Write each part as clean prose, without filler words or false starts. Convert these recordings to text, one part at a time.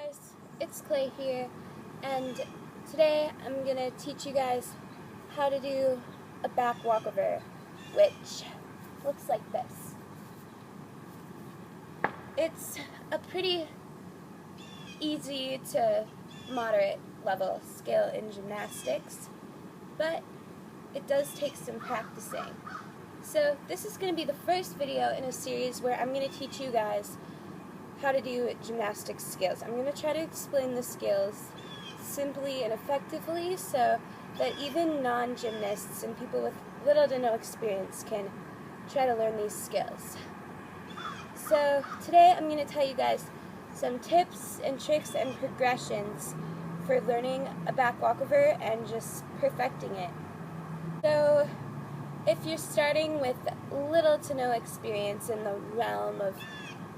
Guys, it's Clay here, and today I'm going to teach you guys how to do a back walkover, which looks like this. It's a pretty easy to moderate level skill in gymnastics, but it does take some practicing. So this is going to be the first video in a series where I'm going to teach you guys how to do gymnastics skills. I'm going to try to explain the skills simply and effectively so that even non-gymnasts and people with little to no experience can try to learn these skills. So today I'm going to tell you guys some tips and tricks and progressions for learning a back walkover and just perfecting it. So if you're starting with little to no experience in the realm of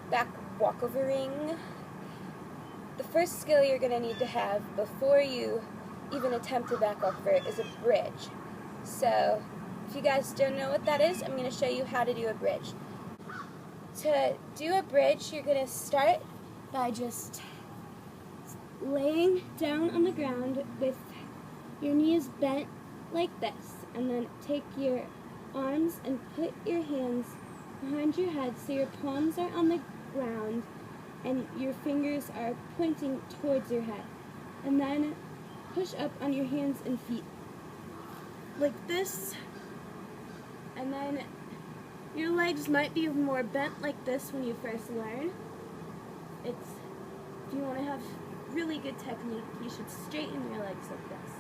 back walkovering, the first skill you're going to need to have before you even attempt a back walkover is a bridge. So if you guys don't know what that is, I'm going to show you how to do a bridge. To do a bridge, you're going to start by just laying down on the ground with your knees bent like this, and then take your arms and put your hands behind your head so your palms are on the ground and your fingers are pointing towards your head. And then push up on your hands and feet like this, and then your legs might be more bent like this when you first learn. If you want to have really good technique, you should straighten your legs like this.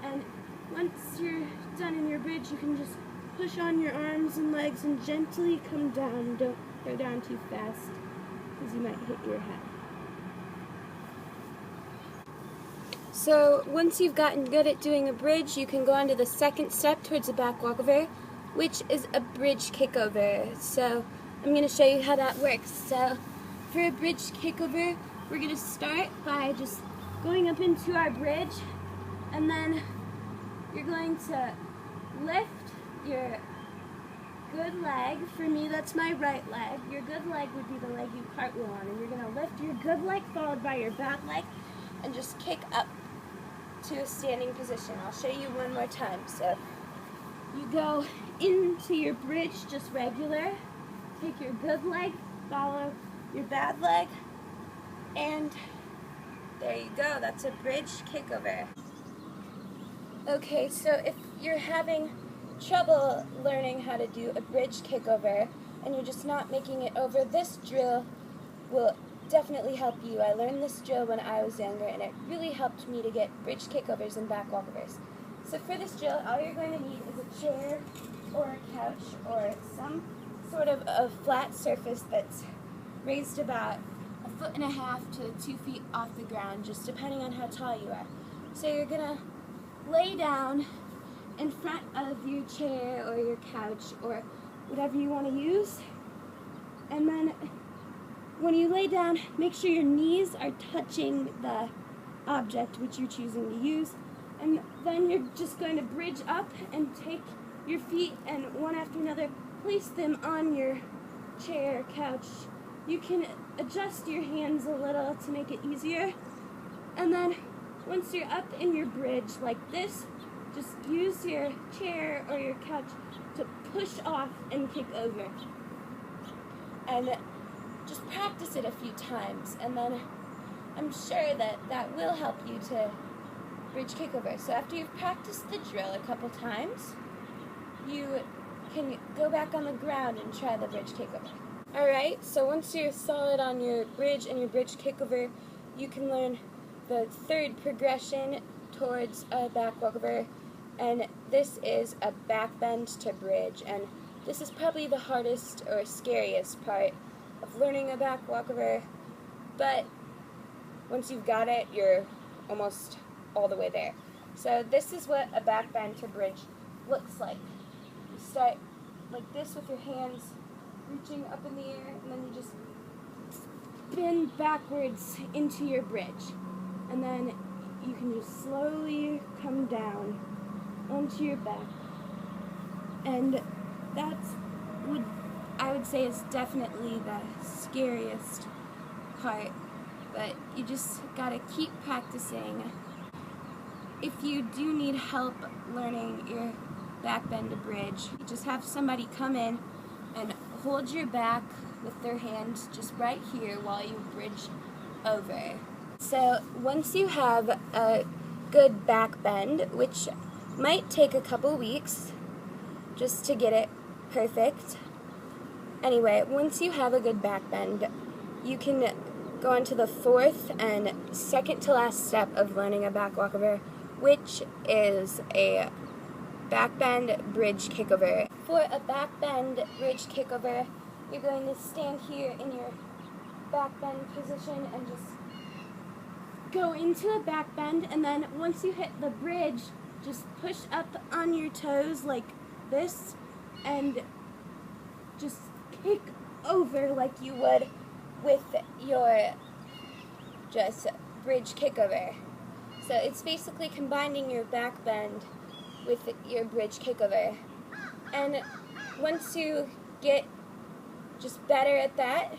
And once you're done in your bridge, you can just push on your arms and legs and gently come down. Don't go down too fast, because you might hit your head. So once you've gotten good at doing a bridge, you can go on to the second step towards a back walkover, which is a bridge kickover. So I'm going to show you how that works. So for a bridge kickover, we're going to start by just going up into our bridge, and then you're going to lift your good leg. For me, that's my right leg. Your good leg would be the leg you cartwheel on, and you're going to lift your good leg followed by your bad leg and just kick up to a standing position. I'll show you one more time. So you go into your bridge just regular, take your good leg, follow your bad leg, and there you go. That's a bridge kickover. Okay, so if you're having trouble learning how to do a bridge kickover and you're just not making it over, this drill will definitely help you. I learned this drill when I was younger, and it really helped me to get bridge kickovers and back walkovers. So for this drill, all you're going to need is a chair or a couch or some sort of a flat surface that's raised about 1.5 to 2 feet off the ground, just depending on how tall you are. So you're going to lay down in front of your chair or your couch or whatever you want to use, and then when you lay down, make sure your knees are touching the object which you're choosing to use, and then you're just going to bridge up and take your feet and one after another place them on your chair or couch. You can adjust your hands a little to make it easier, and then once you're up in your bridge like this, just use your chair or your couch to push off and kick over. And just practice it a few times, and then I'm sure that will help you to bridge kickover. So after you've practiced the drill a couple times, you can go back on the ground and try the bridge kickover. Alright, so once you're solid on your bridge and your bridge kickover, you can learn the third progression towards a back walkover, and this is a back bend to bridge, and this is probably the hardest or scariest part of learning a back walkover, but once you've got it, you're almost all the way there. So this is what a back bend to bridge looks like. You start like this with your hands reaching up in the air, and then you just bend backwards into your bridge. And then you can just slowly come down onto your back. And that's I would say is definitely the scariest part but you just gotta keep practicing. If you do need help learning your back bend to bridge, you just have somebody come in and hold your back with their hands just right here while you bridge over. So once you have a good back bend, which might take a couple weeks just to get it perfect. Anyway, once you have a good back bend, you can go on to the fourth and second to last step of learning a back walkover, which is a back bend bridge kickover. For a back bend bridge kickover, you're going to stand here in your back bend position and just go into a back bend, and then once you hit the bridge, just push up on your toes like this and just kick over like you would with your just bridge kickover. So it's basically combining your back bend with your bridge kickover. And once you get just better at that,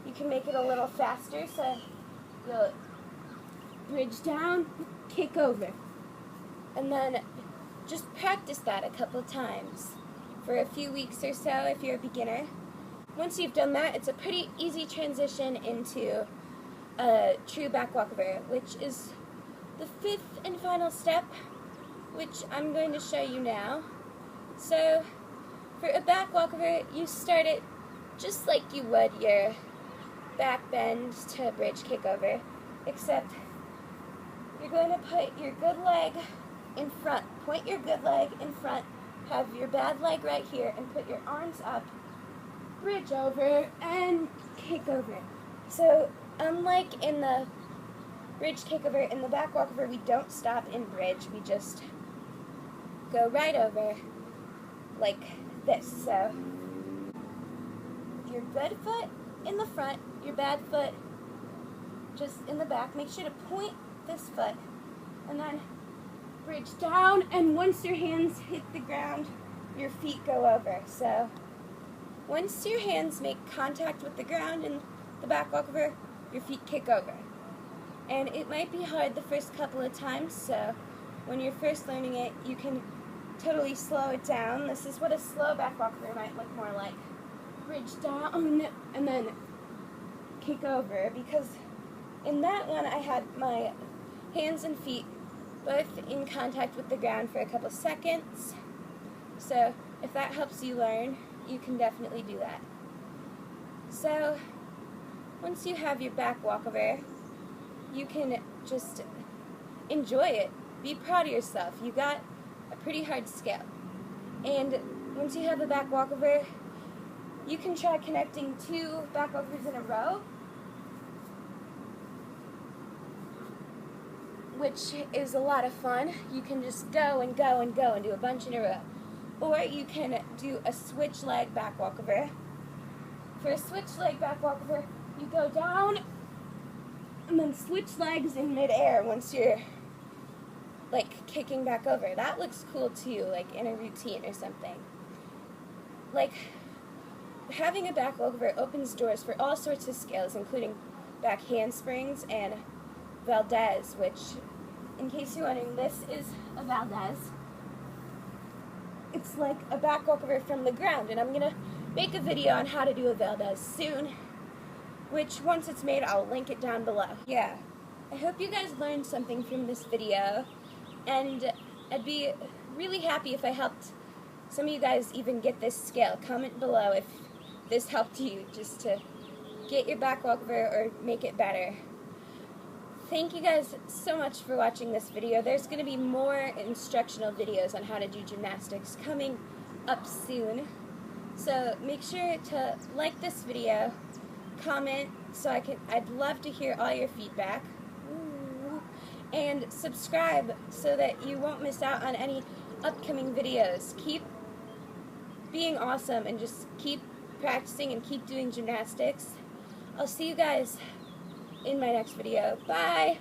you can make it a little faster. So you'll bridge down, kick over. And then just practice that a couple of times for a few weeks or so if you're a beginner. Once you've done that, it's a pretty easy transition into a true back walkover, which is the fifth and final step, which I'm going to show you now. So for a back walkover, you start it just like you would your back bend to bridge kickover, except you're going to put your good leg in front. Point your good leg in front, have your bad leg right here, and put your arms up, bridge over, and kick over. So unlike in the bridge kickover, in the back walkover, we don't stop in bridge. We just go right over like this. So your good foot in the front, your bad foot just in the back. Make sure to point this foot, and then bridge down, and once your hands hit the ground, your feet go over. So once your hands make contact with the ground in the back walkover, your feet kick over. And it might be hard the first couple of times, so when you're first learning it, you can totally slow it down. This is what a slow back walkover might look more like. Bridge down, and then kick over, because in that one I had my hands and feet both in contact with the ground for a couple seconds. So if that helps you learn, you can definitely do that. So once you have your back walkover, you can just enjoy it. Be proud of yourself. You got a pretty hard skill. And once you have a back walkover, you can try connecting 2 back walkovers in a row, which is a lot of fun. You can just go and go and go and do a bunch in a row. Or you can do a switch leg back walkover. For a switch leg back walkover, you go down and then switch legs in midair once you're like kicking back over. That looks cool too, like in a routine or something. Like having a back walkover opens doors for all sorts of skills, including back handsprings and Valdez, which, in case you're wondering, this is a Valdez. It's like a back walkover from the ground, and I'm going to make a video on how to do a Valdez soon, which once it's made, I'll link it down below. Yeah, I hope you guys learned something from this video, and I'd be really happy if I helped some of you guys even get this skill. Comment below if this helped you just to get your back walkover or make it better. Thank you guys so much for watching this video. There's going to be more instructional videos on how to do gymnastics coming up soon. So make sure to like this video, comment so I'd love to hear all your feedback. And subscribe so that you won't miss out on any upcoming videos. Keep being awesome and just keep practicing and keep doing gymnastics. I'll see you guys in my next video. Bye!